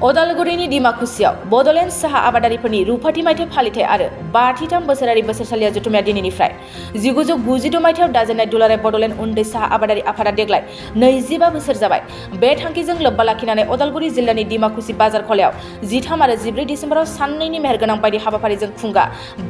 उदालगुरिनि डिमाकुसियाव बड'लेण्ड साहा आबादारिफोरनि रुफाथि मायथाइ फालिथाय आरो 53 बोसोरारि बोसोरसालिया जथुम्माया दिनैनिफ्राय 1996 मायथाइयाव दाजेननाय दुलाराय बड'लेण्ड उन्दै साहा आबादारि आफादा देग्लाय 25 बोसोर जाबाय। बे थांखिजों लोब्बा लाखिनानै उदालगुरि जिल्लानि डिमाकुसि बाजार खलायाव 13 आरो 14 डिसेम्बराव साननैनि मेहेरगोनां बायदि हाबाफारिजों खुंगा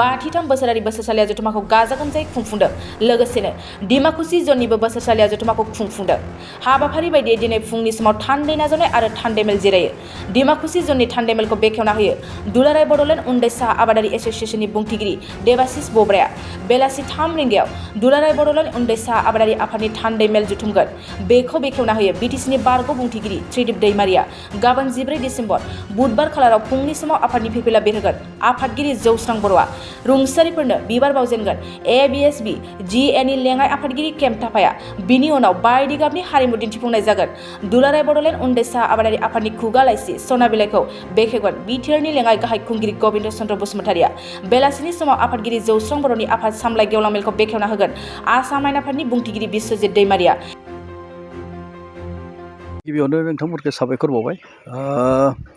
53 बोसोरारि बोसोरसालिया जथुम्माखौ गाजा गोमजायै खुंफुंदों। लोगोसेनो डिमाकुसि जननिबो बोसोरसालिया जथुम्माखौ खुंफुंदों। हाबाफारि बायदियै दिनै फुंनि समाव थान्दै नाजावनाय आरो थान्दैमेल जिरायो। डिमाकुसि जननि थान्दैमेलखौ बेखेवना होयो दुलाराय बड'लेण्ड उन्दै साहा आबादारि एस'सिएशननि बुंथिगिरि देबासिस बब्राया। बेलासि 3 रिंगायाव दुलाराय बड'लेण्ड उन्दै साहा आबादारि आफादनि थान्दैमेल जुथुमगोन। बेखौ बेखेवना होयो बिटिसिनि बारग' बुंथिगिरि त्रिदिप दैमारिया। गाबोन 14 डिसेम्बर बुधबार खालाराव फुंनि समाव आफादनि फिरफिला बेरहोगोन आफादगिरि जौस्रां बर'आ। रुंसारिफोरनो बिबार बावजेनगोन एबिएसबि जिएनि लेङाइ आफादगिरि केम थाफाया। बिनि उनाव बायदि गाबनि हारिमु दिन्थिफुंनाय जागोन। दुलाराय बड'लेण्ड उन्दै साहा आबादारि आफादनि खुगा लाइसि सना बिलाइखौ बेखेवगोन बिटिआरनि लेङाइ गाहाय खुंगिरि गबिन्द चन्द्र बसुमतारिया। बेलासिनि समाव आफादगिरि जौस्रां बर'नि आफाद सामलाय गेवलां मेलखौ बेखेवना होगोन आसाम आयेन आफादनि बुंथिगिरि बिश्वजित दैमारिया। गिबियावनो नोंथांमोनखौ साबायखर बावबाय।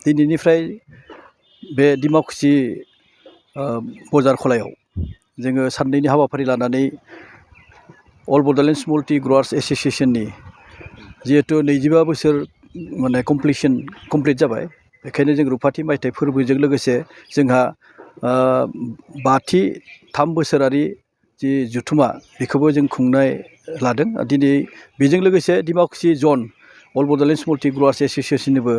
दिनैनिफ्राय बे डिमाकुसि बजार खलायाव जोङो साननैनि हाबाफारि लानानै अल बड'लेण्ड स्मल टि ग्र'वार्स एस'सिएशननि जिहेतु 25 बोसोर माने कमप्लिट जाबाय। बेखायनो जों रुफाथि मायथाइ फोरबोजों लोगोसे जोंहा 53 बोसोरारि जि जुथुमा बेखौबो जों खुंनाय लादों। दिनै बेजों लोगोसे डिमाकुसि जन अल बड'लेण्ड स्मल टि ग्र'वार्स एस'सिएशननिबो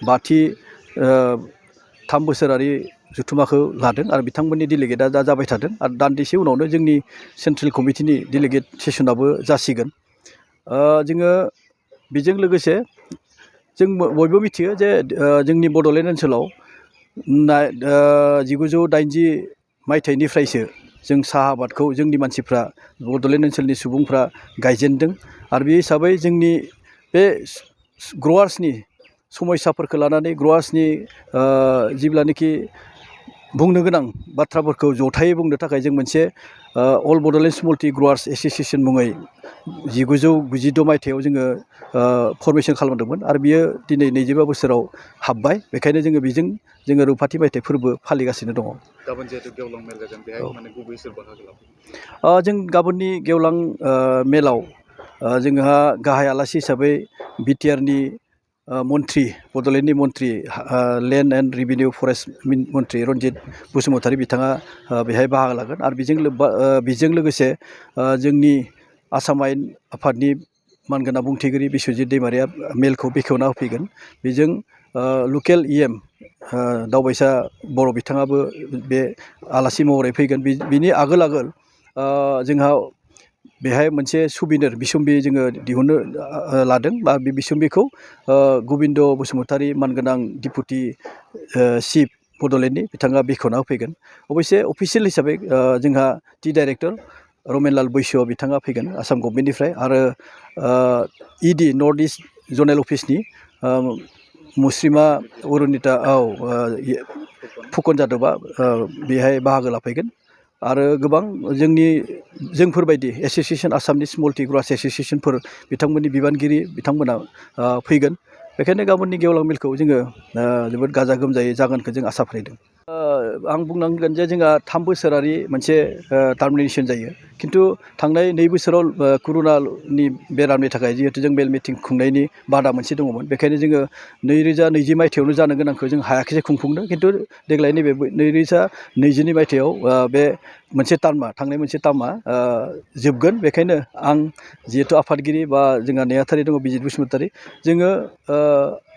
53 बोसोरारि जुथुमाखौ लादों आरो बिथांमोननि डेलिगेटआ दा जाबाय थादों आरो दान्दिसे उनावनो जोंनि सेन्ट्रेल कमिटिनि डेलिगेट सेसनाबो जासिगोन। जोङो बेजों लोगोसे जों बयबो मिथियो जे जोंनि बड'लेण्ड ओनसोलाव 1980 मायथाइनिफ्रायसो जों साहा आबादखौ जोंनि मानसिफ्रा बड'लेण्ड ओनसोलनि सुबुंफ्रा गायजेनदों आरो बे हिसाबै जोंनि बे ग्र'वार्सनि समयसाफोरखौ लानानै ग्र'वार्सनि जेब्लानोखि बुंनो गोनां बाथ्राफोरखौ जथायै बुंनो थाखाय जों मोनसे अल बड'लेण्ड स्मल टि ग्र'वार्स एस'सिएशन मुङै 1996 मायथाइयाव जोङो फरमेसन खालामदोंमोन आरो बियो दिनै 25 बोसोराव हाबबाय। बेखायनो जोङो रुफाथि मायथाइ फोरबो फालिगासिनो दङ। गाबोन जिहेतु गेवलां मेल जागोन बेहाय माने गुबै सोर बाहागो लागोन? जों गाबोननि गेवलां मेलाव जोंहा गाहाय आलासि हिसाबै बिटिआरनि मन्त्रि बड'लेण्डनि मन्त्रि लेन्ड एन्ड रेभिनिउ फरेस्ट मन्त्रि रन्जित बसुमतारी बिथाङा बेहाय बाहागो लागोन आरो बेजों लोगोसे जोंनि आसाम आयेन आफादनि मानगोनां बुंथिगिरि बिश्वजित दैमारिया मेलखौ बेखेवना होफैगोन। बेजों लकेल इएम दावबायसा बर' बिथाङाबो बे आलासि महरै फैगोन। बिनि आगोल जोंहा बेहाय मोनसे सुबिनर बिसम्बि जोङो दिहुननो लादों बा बे बिसम्बिखौ गबिन्द बसुमतारी मानगोनां डिपुटि चिफ बड'लेण्डनि बिथाङा बेखेवना होफैगोन। अबयसे अफिसियेल हिसाबै जोंहा टि डाइरेक्टर रमेनलाल बैस' बिथाङा फैगोन आसाम गभर्नमेन्टनिफ्राय आरो इडि नर्थ इस्ट जनेल अफिसनि मुस्रिमा अरुनिता फुकन जादबा बेहाय बाहागो लाफैगोन आरो गोबां जोंफोरबायदि एस'सिएशन आसामनि स्मल टि ग्र'वार्स एस'सिएशनफोर बिथांमोननि बिबानगिरि बिथांमोना फैगोन। बेखायनो गाबोननि गेवलां मेलखौ जोङो जोबोद गाजा गोमजायै जागोनखौ जों आसा फारिदों। आं बुंनांगोन जे जोंहा 3 बोसोरारि मोनसे टार्मिनेसन जायो, खिन्थु थांनाय 2 बोसोराव कर'नानि बेरामनि थाखाय जिहेतु जों मेल मिटिं खुंनायनि बादा मोनसे दङमोन। बेखायनो जोङो 2020 मायथाइयावनो जानो गोनांखौ जों हायाखिसै खुंफुंनो, खिन्थु देग्लाय नैबे 2022 मायथाइयाव बे थांनाय मोनसे टार्मा जोबगोन। बेखायनो आं जिहेतु आफादगिरि बा जोंहा नेहाथारि दङ बिजित बसुमतारी, जोङो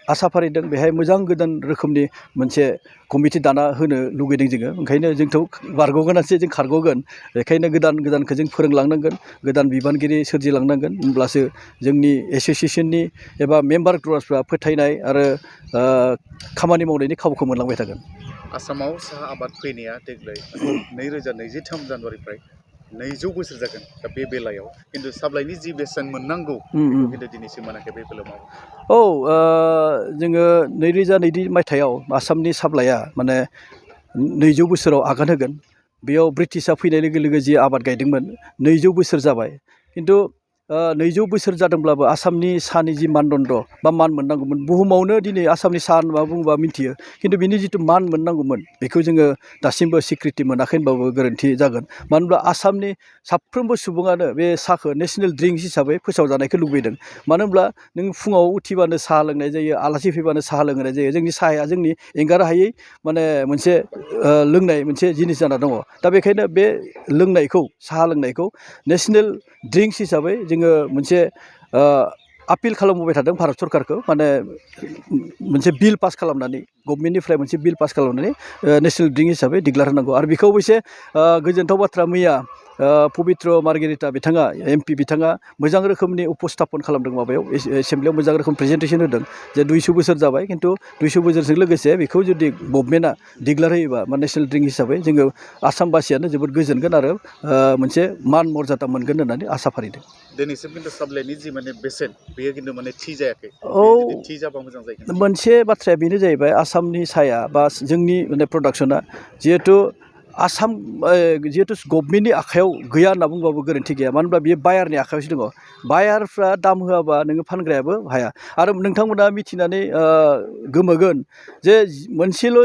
आसा फारिदों बेहाय मोजां गोदान रोखोमनि मोनसे कमिटि दाना होनो लुगैदों जोङो। ओंखायनो जोंथ' बारग'गोनासो जों खारग'गोन। बेखायनो गोदानखौ जों फोरोंलांनांगोन, गोदान बिबानगिरि सोरजिलांनांगोन, होमब्लासो जोंनि एस'सिएशननि एबा मेम्बार ग्र'वार्सफ्रा फोथायनाय आरो खामानि मावनायनि खाबुखौ मोनलांबाय थागोन। आसामाव साहा आबाद फैनाया देग्लाय 2023 जानुवारिनिफ्राय 200 बोसोर जागोन। दा बे बेलायाव खिन्थु साप्लाइनि जि बेसेन मोननांगौ बेखौ खिन्थु दिनैसिम मोनाखै। बे बेलायाव जोङो 2020 मायथाइयाव आसामनि साप्लाइआ माने 200 बोसोराव आगान होगोन। बेयाव ब्रिटिशआ फैनाय लोगो लोगो जि आबाद गायदोंमोन 200 बोसोर जाबाय, खिन्थु 200 बोसोर जादोंब्लाबो आसामनि साहानि जि मानदण्ड बा मान मोननांगौमोन बुहुमावनो दिनै आसामनि साहा होनना बुङोबा मिथियो खिन्थु बिनि जिथु मान मोननांगौमोन बेखौ जोङो दासिमबो स्वीकृति मोनाखै होनबाबो गोरोन्थि जागोन मानो होनब्ला आसामनि साफ्रोमबो सुबुङानो बे साहाखौ नेशनेल ड्रिंक हिसाबै फोसावजानायखौ लुबैदों मानो होनब्ला नों फुङाव उथिबानो साहा लोंनाय जायो आलासि फैबानो साहा लोंनाय जायो जोंनि साहाया जोंनि एंगार हायै माने मोनसे लोंनाय मोनसे जिनिस जाना दङ दा बेखायनो बे लोंनायखौ साहा लोंनायखौ नेशनेल ड्रिंक्स हिसाबै जोङो मोनसे आपिल खालामबोबाय थादों भारत सरकारखौ माने मोनसे बिल पास खालामनानै गभर्नमेन्टनिफ्राय मोनसे बिल पास खालामनानै नेशनेल ड्रिंक हिसाबै डिक्लेयार होनांगौ आरो बेखौ अबयसे गोजोनथाव बाथ्रा मैया पबित्र मार्गेरिटा बिथाङा MP बिथाङा मोजां रोखोमनि उपस्थापन खालामदों माबायाव एसेम्ब्लियाव मोजां रोखोम प्रेजेन्टेसन होदों जे 200 बोसोर जाबाय खिन्थु 200 बोसोरजों लोगोसे बेखौ जुदि गभर्नमेन्टआ डिक्लेयार होयोबा बा नेशनेल ड्रिंक हिसाबै जोङो आसामबासियानो जोबोद गोजोनगोन आरो मोनसे मान मर्यादा मोनगोन होननानै आसा फारिदों दिनैसिम खिन्थु साप्लाइनि जि माने बेसेन बेयो खिन्थु माने थि जायाखै थि जाबा मोजां जागोन मोनसे बाथ्राया बेनो जाहैबाय आसामनि साया बा जोंनि माने प्रडाक्सना जिहेथु आसाम जिहेतु गभर्नमेन्टनि आखायाव गैया होनना बुंबाबो गोरोन्थि गैया मानो होनब्ला बियो बायारनि आखायावसो दङ बायारफ्रा दाम होआबा नोङो फानग्रायाबो हाया आरो नोंथांमोना मिथिनानै गोमोगोन जे मोनसेल'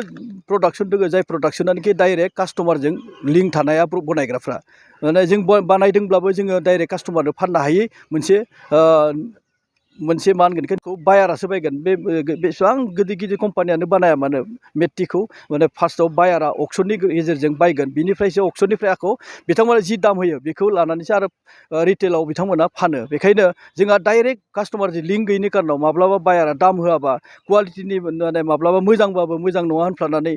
प्रडाक्सन दङ जाय प्रडाक्सनानोखि डाइरेक्ट कास्टमारजों लिंक थानाया बनायग्राफ्रा माने जों बानायदोंब्लाबो जोङो डाइरेक्ट कास्टमारनो फाननो हायै मोनसे मा होनगोन बेखौ बायारासो बायगोन बेसेबां गिदिर गिदिर कम्पानियानो बानाया मानो मेट्रिकखौ माने फार्स्टआव बायारा अक्सननि गेजेरजों बायगोन बिनिफ्रायसो अक्सननिफ्राय आखौ बिथांमोना जि दाम होयो बेखौ लानानैसो आरो रिटेलाव बिथांमोना फानो बेखायनो जोंहा डाइरेक्ट कास्टमारजों लिंक गैयिनि कारनाव माब्लाबा बायारा दाम होआबा क्वालिटिनि माने माब्लाबा मोजांबाबो मोजां नङा होनफ्लानानै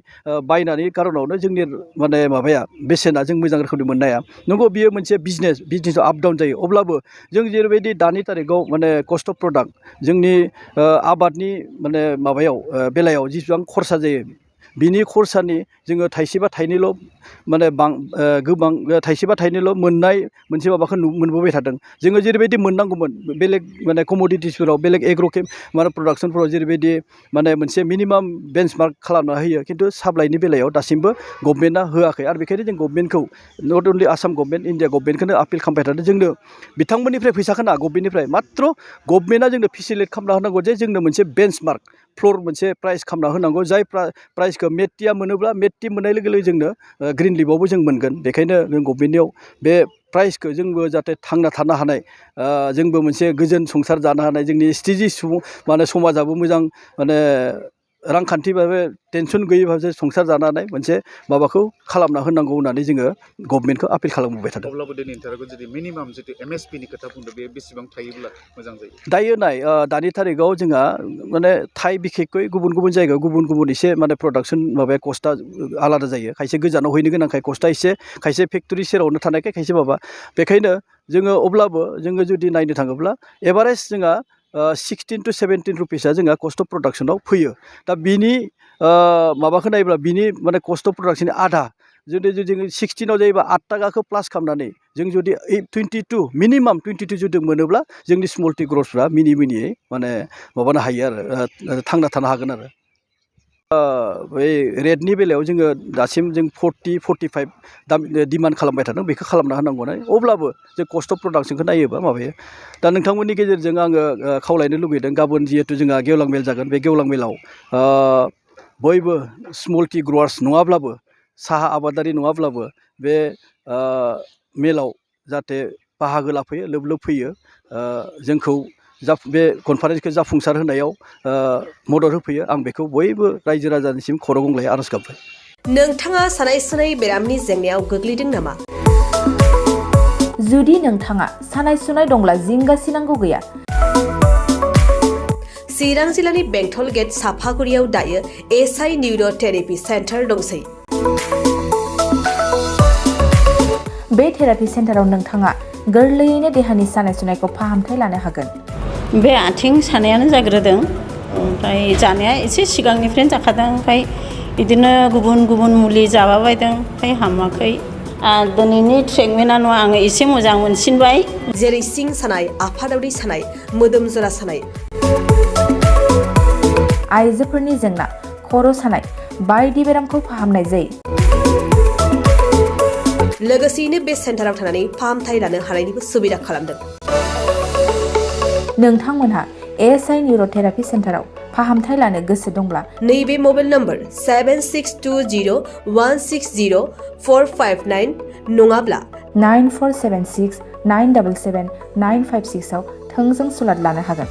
बायनानै कारनावनो जोंनि माने माबाया बेसेना जों मोजां रोखोमनि मोननो हाया नंगौ बियो मोनसे बिजनेसआव आप डाउन जायो अब्लाबो जों जेरैबायदि दानि तारिखाव माने कस्ट अफ प्रडाक्ट जोंनि आबादनि माने माबायाव बेलायाव जेसेबां खरसा जायो बिनि खरसानि जोङो थाइसेबा थाइनैल' माने गोबां थाइसेबा थाइनैल' मोननाय मोनसे माबाखौ मोनबोबाय थादों जोङो जेरैबायदि मोननांगौमोन बेलेग माने कमडिटिसफोराव बेलेग एग्र' माने प्रडाक्सनफोराव जेरैबायदि माने मोनसे मिनिमाम बेन्चमार्क खालामना होयो खिन्थु साप्लाइनि बेलायाव दासिमबो गभर्नमेन्टआ होआखै आरो बेखायनो जों गभर्नमेन्टखौ not only Assam government India गभर्नमेन्टखौनो आपिल खालामबाय थादों जोंनो बिथांमोननिफ्राय फैसाखौ ना गभर्नमेन्टनिफ्राय मात्र गभर्नमेन्टआ जोंनो फेसिलिटेट खालामना होनांगौ जे जोंनो मोनसे बेन्चमार्क फ्लर मोनसे प्राइस खालामना होनांगौ जाय प्राइसखौ मेट्टिया मोनोब्ला मेट्टि मोननाय लोगो लोगो जोंनो ग्रिन लिपआवबो जों मोनगोन बेखायनो जों गभर्नमेन्टनियाव बे प्राइसखौ जोंबो जाहाथे थांना थानो हानाय जोंबो मोनसे गोजोन संसार जानो हानाय जोंनि स्टेजि सुबुं माने समाजाबो मोजां माने रांखान्थि भाबे टेनसन गैयै भाबे संसार जानो हानाय मोनसे माबाखौ खालामना होनांगौ होननानै जोङो गभर्नमेन्टखौ आपिल खालामबोबाय थादों अब्लाबो दिनै नोंथाङा जुदि मिनिमाम जितु MSPनि खोथा बुंदों बे बेसेबां थायोब्ला मोजां जायो दायो नाय दानि थारिखाव जोंहा माने थाइ बिखेखै गुबुन गुबुन जायगायाव गुबुन गुबुन एसे माने प्रडाक्सन माबाया कस्टआ आलादा जायो खायसे गोजानाव हैनो गोनांखाय कस्टआ एसे खायसे फेक्टरि सेरावनो थानायखाय खायसे माबा बेखायनो जोङो अब्लाबो जोङो जुदि नायनो थाङोब्ला एभारेज जोंहा 16 to 17 रुपिसआ जोंहा कस्ट अफ प्रडाक्सनाव फैयो दा बिनि माबाखौ नायोब्ला बिनि माने कस्ट अफ प्रडाक्सननि आधा जुदि जोङो 16आव जायोबा 8 थाखाखौ प्लास खालामनानै जों जुदि 22 मिनिमाम 22 जुदि मोनोब्ला जोंनि स्मल ग्र'सफ्रा मिनियै माने माबानो हायो आरो थांना थानो हागोन आरो बै रेटनि बेलायाव जोङो दासिम जों 40-45 दाम डिमान्ड खालामबाय थादों बेखौ खालामना होनांगौ होननानै अब्लाबो जों कस्ट अफ प्रडाक्सनखौ नायोबा माबायो दा नोंथांमोननि गेजेरजों आङो खावलायनो लुगैदों गाबोन जिहेथु जोंहा गेवलां मेल जागोन बे गेवलां मेलाव बयबो स्मल टि ग्र'वार्स नङाब्लाबो साहा आबादारि नङाब्लाबो बे मेलाव जाहाथे बाहागो लाफैयो लोब लोब फैयो जोंखौ बे कनफारेन्सखौ जाफुंसार होनायाव मदद होफैयो आं बेखौ बयबो रायजो राजानिसिम खर' गंग्लायै आर'ज गाबबाय नोंथाङा सानाय सुनाय बेरामनि जेंनायाव गोग्लैदों नामा जुदि नोंथाङा सानाय सुनाय दंब्ला जिंगासिनांगौ गैया चिरां जिल्लानि बेंटल गेट साफागुरियाव दायो SI निउर' थेरापि सेन्टार दंसै बे थेरापि सेन्टाराव नोंथाङा गोरलैयैनो देहानि सानाय सुनायखौ फाहामथाय लानो हागोन बे आथिं सानायानो जाग्रोदों ओमफ्राय जानाया एसे सिगांनिफ्रायनो जाखादों ओमफ्राय बिदिनो गुबुन गुबुन मुलि जाबाबायदों ओमफ्राय हामाखै दिनैनि ट्रिटमेन्टआ नङा आङो एसे मोजां मोनसिनबाय जेरै सिं सानाय आफादावरि सानाय मोदोम जरा सानाय आइजोफोरनि जेंना खर' सानाय बायदि बेरामखौ फाहामनाय जायो लोगोसेयैनो बे सेन्टाराव थानानै फाहामथाय लानो हानायनिबो सुबिदा खालामदों नोंथांमोनहा एएसआइ निउर'थेरापि सेन्टाराव फाहामथाय लानो गोसो दंब्ला नैबे मबाइल नम्बर 7620160459 नङाब्ला 9476 977 956 आव थोंजों सुलाद लानो हागोन।